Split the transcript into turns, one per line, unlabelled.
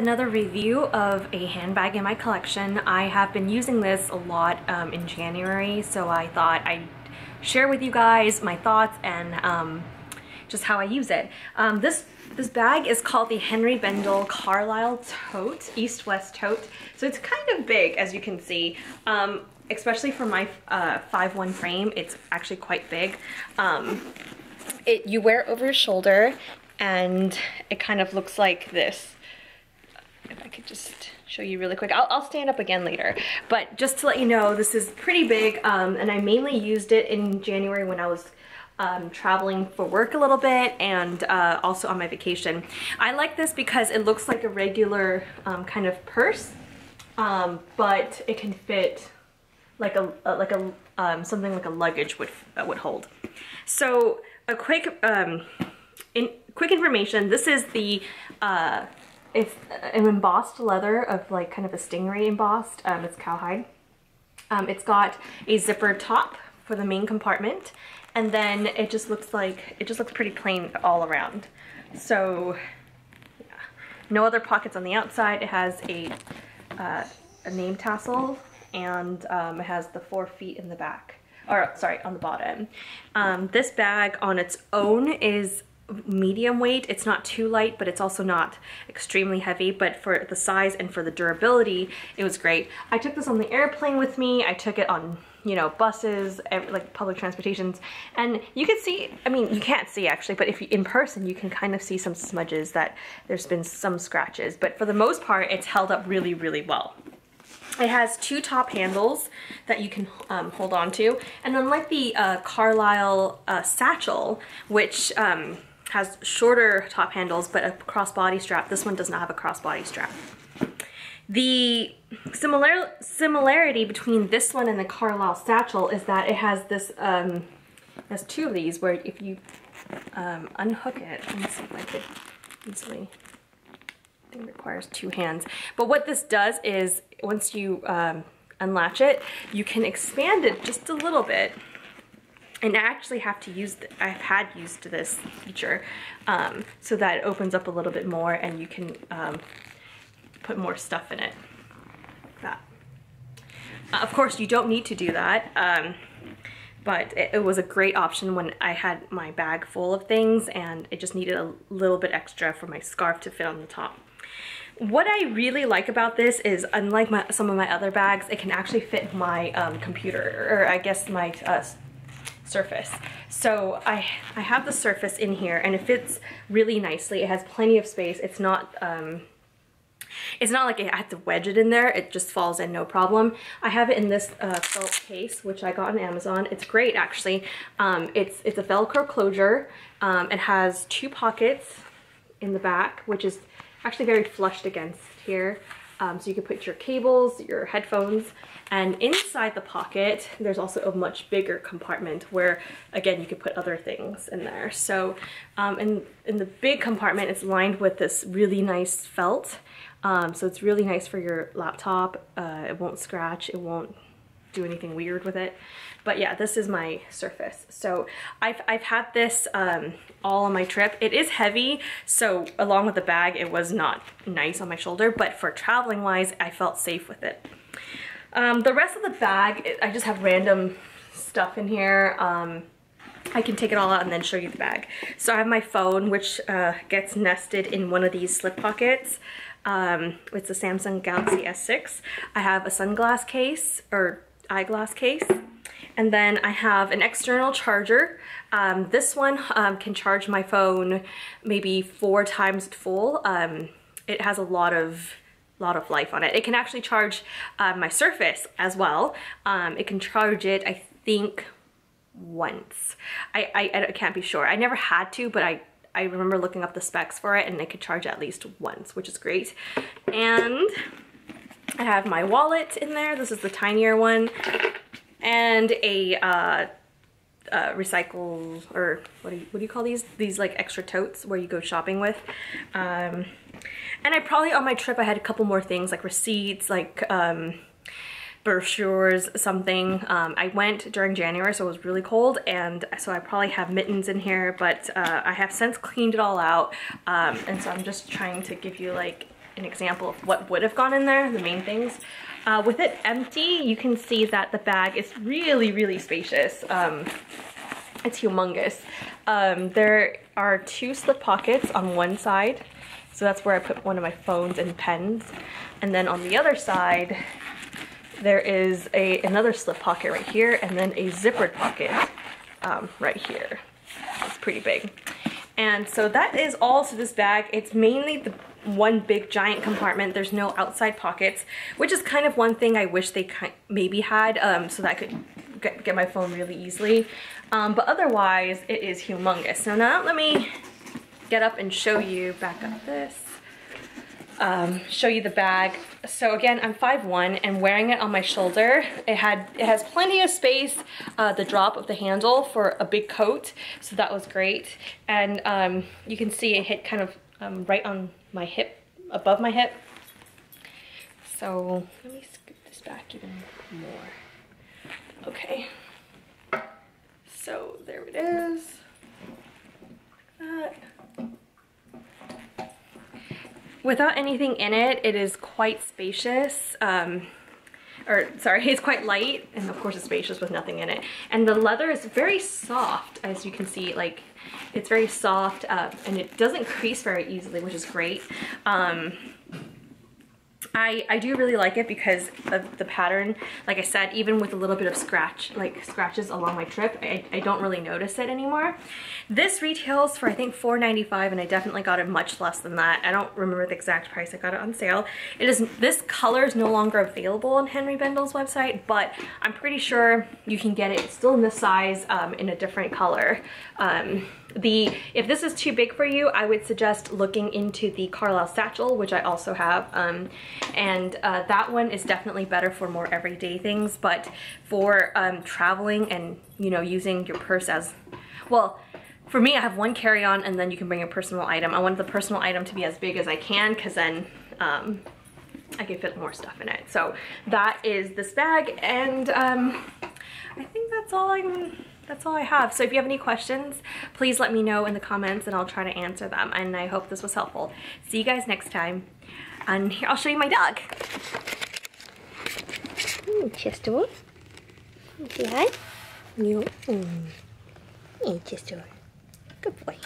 another review of a handbag in my collection. I have been using this a lot in January, so I thought I'd share with you guys my thoughts and just how I use it. This bag is called the Henri Bendel Carlyle Tote, East-West Tote. So it's kind of big, as you can see. Especially for my 5'1" frame, it's actually quite big. You wear it over your shoulder, and it kind of looks like this. If I could just show you really quick. I'll stand up again later. But just to let you know, this is pretty big, and I mainly used it in January when I was traveling for work a little bit, and also on my vacation. I like this because it looks like a regular kind of purse, but it can fit like something like a luggage would hold. So a quick information. This is the it's an embossed leather of like kind of a Stingray embossed. It's cowhide. It's got a zipper top for the main compartment, and then it just looks pretty plain all around. So yeah, no other pockets on the outside. It has a name tassel, and it has the 4 feet in the back, or sorry, on the bottom. This bag on its own is medium weight. It's not too light, but it's also not extremely heavy, but for the size and for the durability, it was great. I took this on the airplane with me. I took it on, you know, buses, like public transportations, and you can see, I mean, you can't see actually, but if you in person, you can kind of see some smudges, that there's been some scratches, but for the most part, it's held up really, really well. It has 2 top handles that you can hold on to, and unlike the Carlyle satchel, which has shorter top handles but a crossbody strap, this one does not have a crossbody strap. The similarity between this one and the Carlyle satchel is that it has this, has 2 of these where if you unhook it, let me see if I could easily, I think it requires 2 hands. But what this does is once you unlatch it, you can expand it just a little bit. And I actually have to use, I've had used this feature so that it opens up a little bit more and you can put more stuff in it, like that. Of course, you don't need to do that, but it was a great option when I had my bag full of things and it just needed a little bit extra for my scarf to fit on the top. What I really like about this is, unlike some of my other bags, it can actually fit my computer, or I guess my Surface. So I have the Surface in here, and it fits really nicely. It has plenty of space. It's not like I have to wedge it in there. It just falls in no problem. I have it in this felt case, which I got on Amazon. It's great, actually. It's a Velcro closure. It has 2 pockets in the back, which is actually very flushed against here. So you can put your cables, your headphones, and inside the pocket, there's also a much bigger compartment where, again, you could put other things in there. So in the big compartment, it's lined with this really nice felt. So it's really nice for your laptop. It won't scratch, it won't do anything weird with it. But yeah, this is my Surface. So I've had this all on my trip. It is heavy, so along with the bag, it was not nice on my shoulder, but for traveling wise, I felt safe with it. The rest of the bag, I just have random stuff in here. I can take it all out and then show you the bag. So I have my phone, which gets nested in one of these slip pockets. It's a Samsung Galaxy S6. I have a sunglass case, or eyeglass case. And then I have an external charger. This one can charge my phone maybe 4 times full. It has a lot of life on it. It can actually charge my Surface as well. It can charge it, I think, once. I can't be sure. I never had to, but I remember looking up the specs for it, and it could charge at least once, which is great. And I have my wallet in there. This is the tinier one. And a recycle, or what do you call these? These like extra totes where you go shopping with. And I probably on my trip I had a couple more things like receipts, like brochures, something. I went during January, so it was really cold, and so I probably have mittens in here, but I have since cleaned it all out, and so I'm just trying to give you like an example of what would have gone in there, the main things. With it empty, you can see that the bag is really, really spacious. It's humongous. There are 2 slip pockets on one side, so that's where I put one of my phones and pens. And then on the other side, there is another slip pocket right here, and then a zippered pocket right here. It's pretty big. And so that is all to this bag. It's mainly the one big giant compartment. There's no outside pockets, which is kind of one thing I wish they maybe had, so that I could get my phone really easily. But otherwise, it is humongous. So now let me get up and show you, back up this, show you the bag. So again, I'm 5'1" and wearing it on my shoulder, it has plenty of space, the drop of the handle for a big coat, so that was great. And you can see it hit kind of right on my hip, above my hip. So let me scoot this back even more. Okay, so there it is, like that. Without anything in it, it is quite spacious, it's quite light, and of course it's spacious with nothing in it. And the leather is very soft, as you can see, like, it's very soft, and it doesn't crease very easily, which is great. I do really like it because of the pattern. Like I said, even with a little bit of scratches along my trip, I don't really notice it anymore. This retails for I think $4.95, and I definitely got it much less than that. I don't remember the exact price. I got it on sale. This color is no longer available on Henri Bendel's website, but I'm pretty sure you can get it still in this size, in a different color. If this is too big for you, I would suggest looking into the Carlyle satchel, which I also have, and that one is definitely better for more everyday things. But for traveling and, you know, using your purse as well, for me, I have one carry-on, and then you can bring a personal item. I want the personal item to be as big as I can, because then I can fit more stuff in it. So that is this bag, and I think that's all I have. So if you have any questions, please let me know in the comments, and I'll try to answer them. And I hope this was helpful. See you guys next time. And here, I'll show you my dog. Chester. Say hi. No. Hey, Chester. Good boy.